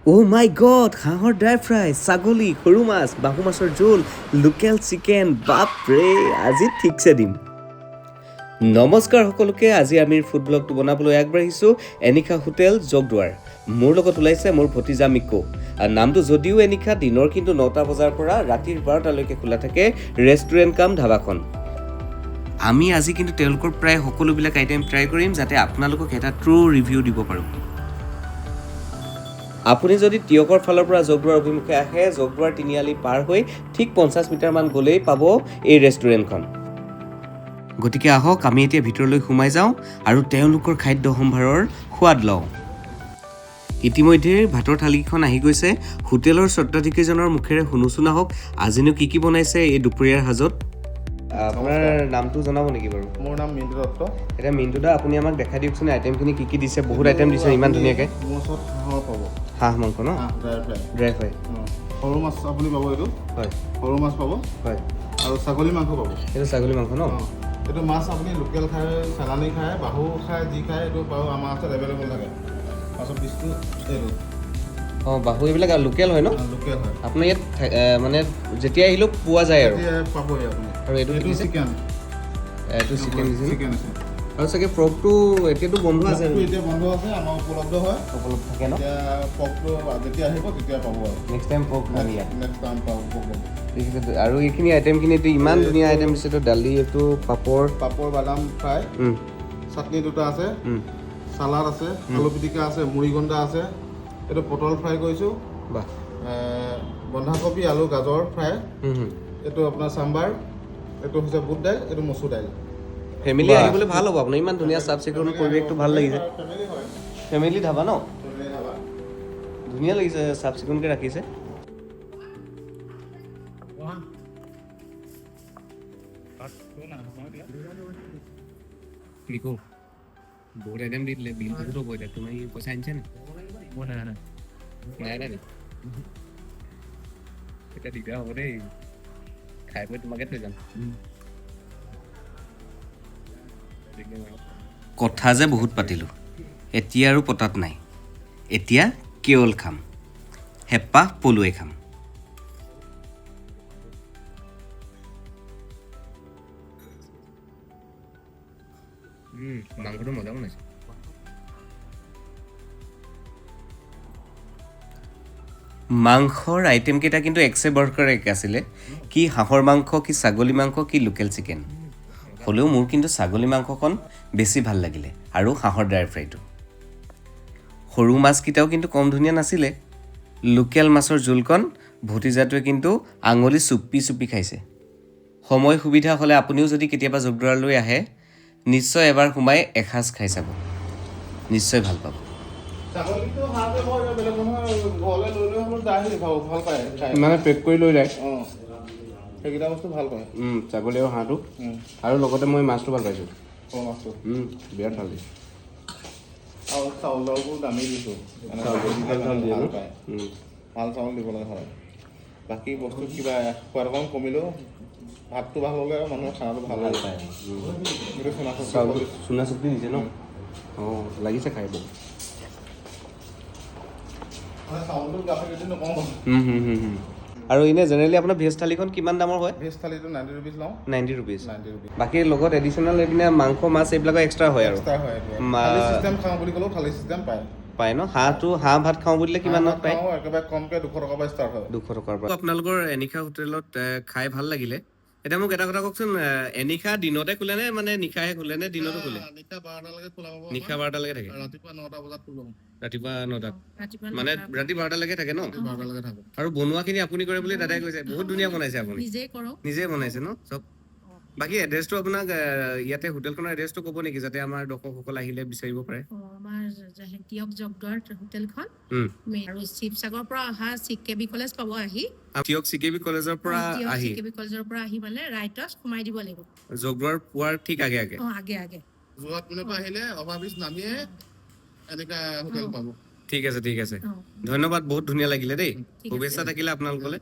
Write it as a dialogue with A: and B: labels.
A: Oh my god, হাঁহৰ dry fry, ছাগলী, সৰু মাছ, বাহু মাছৰ জোল, লোকেল চিকেন, বাপৰে আজি ঠিকছে দিম। নমস্কাৰ সকলোকে, আজি আমি ফুড ব্লগটো বনাবলৈ আগবাঢ়িছোঁ এনিশা হোটেল জগদুৱাৰ। মোৰ লগত ওলাইছে মোৰ ভতিজা মিকো। আৰু নামটো যদিও এনিশা, দিনৰ কিন্তু 9টা বজাৰ পৰা ৰাতিৰ 12টালৈকে খোলা থাকে ৰেষ্টুৰেণ্ট কাম ধাবাখন। আমি আজি কিন্তু তেওঁলোকৰ প্ৰায় সকলোবিলাক আইটেম ট্ৰাই কৰিম, যাতে আপোনালোকক এটা ট্ৰু ৰিভিউ দিব পাৰোঁ। আপুনি যদি টিয়কৰ ফালৰ পৰা জগদুৱাৰ অভিমুখে আহে, জগদুৱাৰ তিনিআলি পাৰ হৈ ঠিক 50 মিটাৰমান গ'লেই পাব এই ৰেষ্টুৰেণ্টখন। গতিকে আহক, আমি এতিয়া ভিতৰলৈ সোমাই যাওঁ আৰু তেওঁলোকৰ খাদ্য সম্ভাৰৰ সোৱাদ লওঁ। ইতিমধ্যে ভাতৰ থালিখন আহি গৈছে। হোটেলৰ স্বত্বাধিকাৰীজনৰ মুখেৰে শুনোচোন আহক, আজিনো কি বনাইছে এই দুপৰীয়াৰ সাজত। আপোনাৰ নামটো জনাব নেকি বাৰু?
B: মোৰ নাম মিণ্টু দত্ত।
A: এতিয়া মিণ্টু দা, আপুনি আমাক দেখাই দিয়কচোন আইটেমখিনি কি দিছে। বহুত আইটেম দিছে ইমান ধুনীয়াকৈ।
B: মোৰ ওচৰত হাঁহৰ পাব,
A: হাঁহ মাংস ন?
B: হাঁহ ড্ৰাই ফ্ৰাই,
A: ড্ৰাই ফ্ৰাই।
B: সৰু মাছ আপুনি পাব, এইটো
A: হয়
B: সৰু মাছ পাব,
A: হয়।
B: আৰু ছাগলী মাংস পাব।
A: এইটো ছাগলী মাংস ন?
B: এইটো মাছ আপুনি লোকেল খায়, চালানী খায়, বাহু খায়, যি খায় এইটো পাব। আমাৰ ওচৰত এভেইলেবল থাকে। পাছত পিছটো এইটো
A: বাহু এইবিলাক লোকেল হয় ন?
B: লোকেল হয়।
A: আপোনাৰ ইয়াত মানে যেতিয়া আহিলেও পোৱা যায় আৰু।
B: এতিয়া পাবই আপুনি।
A: আৰু এইটো
B: চিকেন,
A: এইটো চিকেন দিছে
B: চিকেন আছে।
A: আৰু চাগে পৰ্কটো এতিয়াতো বন্ধ আছে।
B: এতিয়া বন্ধ আছে, আমাৰ উপলব্ধ হয়,
A: উপলব্ধ থাকে ন?
B: এতিয়া পৰ্কটো যেতিয়া আহিব তেতিয়া পাব আৰু।
A: নেক্সট টাইম পৰ্ক পাম ইয়াত।
B: নেক্সট টাইম পাব পৰ্ক।
A: ঠিক আছে। আৰু এইখিনি আইটেমখিনিতো ইমান ধুনীয়া আইটেম দিছে। তো দালি, এইটো পাপৰ,
B: বাদাম ফ্ৰাই, চাটনি দুটা আছে, চালাড আছে, আলু পিটিকা আছে, মুড়িগণ্ডা আছে, এইটো পটল ফ্ৰাই কৰিছোঁ,
A: বাহ,
B: বন্ধাকবি, আলু, গাজৰ ফ্ৰাই, এইটো আপোনাৰ চাম্বাৰ, এইটো হৈছে বুট দাইল, এইটো মচুৰ দাইল।
A: ফেমিলি আহিবলৈ ভাল হ'ব আপোনাৰ। ইমান ধুনীয়া চাফ চিকুণ পৰিৱেশটো ভাল লাগিছে। ফেমিলি ধাবা ন? ধুনীয়া লাগিছে, চাফ চিকুণকৈ ৰাখিছে। বহুত আইটেম দি দিলে, বিল বহুত হ'ব এতিয়া। তুমি পইচা আনিছা নে? নাই নাই এতিয়া দিগদাৰ হ'ব দেই, খাই বৈ তোমাকে থৈ যাম। কথা যে বহুত পাতিলোঁ, এতিয়া আৰু পতাত নাই। এতিয়া কেৱল খাম, হেঁপাহ পলুৱাই খাম। মাংসটো মজা বনাইছে। মাংসৰ আইটেমকেইটা কিন্তু একছে বৰকাৰ এক আছিলে। কি হাঁহৰ মাংস, কি ছাগলী মাংস, কি লোকেল চিকেন। হ'লেও মোৰ কিন্তু ছাগলী মাংসকণ বেছি ভাল লাগিলে, আৰু হাঁহৰ ড্ৰাই ফ্ৰাইটো। সৰু মাছকেইটাও কিন্তু কম ধুনীয়া নাছিলে। লোকেল মাছৰ জোলকণ ভতিজাটোৱে কিন্তু আঙুলি চুপি চুপি খাইছে। সময় সুবিধা হ'লে আপুনিও যদি কেতিয়াবা জগদুৱাৰলৈ আহে, নিশ্চয় এবাৰ সোমাই এসাঁজ খাই চাব, নিশ্চয় ভাল পাব।
B: মানে পেক কৰি লৈ যায়, সেইকেইটা বস্তু ভাল পায়।
A: ছাগলী আৰু হাঁহটো, আৰু লগতে মই মাছটো ভাল পাইছোঁ।
B: মাছটো
A: বিৰাট ভাল লাগিছে।
B: আৰু চাউল দাউলবোৰ দামী দিছোঁ, ভাল পায়, ভাল চাউল দিব লাগে হয়। বাকী বস্তু কিবা সোৱাদ অকণ কমিলেও ভাতটো ভাল হ'লে মানুহে খানাটো ভাল পায়।
A: চুনা চব্জি দিছে ন? অঁ, লাগিছে খাই বহুত। আৰু এনে জেনেৰেলি আপোনাৰ ভেজ থালিখন কিমান দামৰ হয়?
B: ভেজ থালিটো 90 ৰুপিজ লওঁ।
A: 90 ৰুপিজ।
B: 90 ৰুপিজ।
A: বাকী লগত এডিশ্যনেল এইপিনে মাংস মাছ এইবিলাকৰ এক্সট্ৰা হয় আৰু।
B: এক্সট্ৰা হয়। থালি চিষ্টেম খাওঁ বুলি ক'লেও থালি চিষ্টেম পায়।
A: পায় ন? হাঁহ ভাত খাওঁ বুলিলে কিমানত পায়?
B: একেবাৰে কমকৈ 200 টকাৰ পৰা ষ্টাৰ্ট হয়।
A: 200 টকাৰ পৰা। আপোনালোকৰ এনিশা হোটেলত খাই ভাল লাগিলে। এতিয়া মোক এটা কথা কওকচোন, এনিশা দিনতে খোলে নে মানে নিশাহে খোলে নে দিনতো খোলে?
B: নিশা 12টালৈকে খোলা পাব।
A: নিশা 12টালৈকে থাকে?
B: ৰাতিপুৱা 9টা বজাত খোলো।
A: ৰাতিপুৱা 9টাত মানে ৰাতি 12টালৈকে থাকে ন?
B: 12টালৈকে থাকো।
A: আৰু বনোৱাখিনি আপুনি কৰে বুলি দাদাই কৈছে। বহুত ধুনীয়া বনাইছে আপুনি। নিজে বনাইছে ন চব? বাকী এড্ৰেছটো আপোনাক ইয়াতে হোটেলখনৰ এড্ৰেছটো ক'ব নেকি, যাতে আমাৰ দৰ্শকসকল আহিলে বিচাৰিব পাৰে?
C: আমাৰ টিয়ক জগদুৱাৰ হোটেলখন আৰু শিৱসাগৰৰ পৰা অহা চিকেবি কলেজ পাব। আহি
A: টিয়ক চিকেবি কলেজৰ পৰা আহি
C: মানে ৰাইটত সোমাই দিব লাগিব।
A: জগদুৱাৰ পোৱাৰ ঠিক আগে আগে
B: যোৰহাট পিনৰ পৰা আহিলে অভাৰব্ৰিজ নামিয়ে এনেকা হোটেল পাব।
A: ঠিক আছে। ধন্যবাদ, বহুত ধুনীয়া লাগিলে দেই। শুভেচ্ছা থাকিলে আপোনালোকলৈ।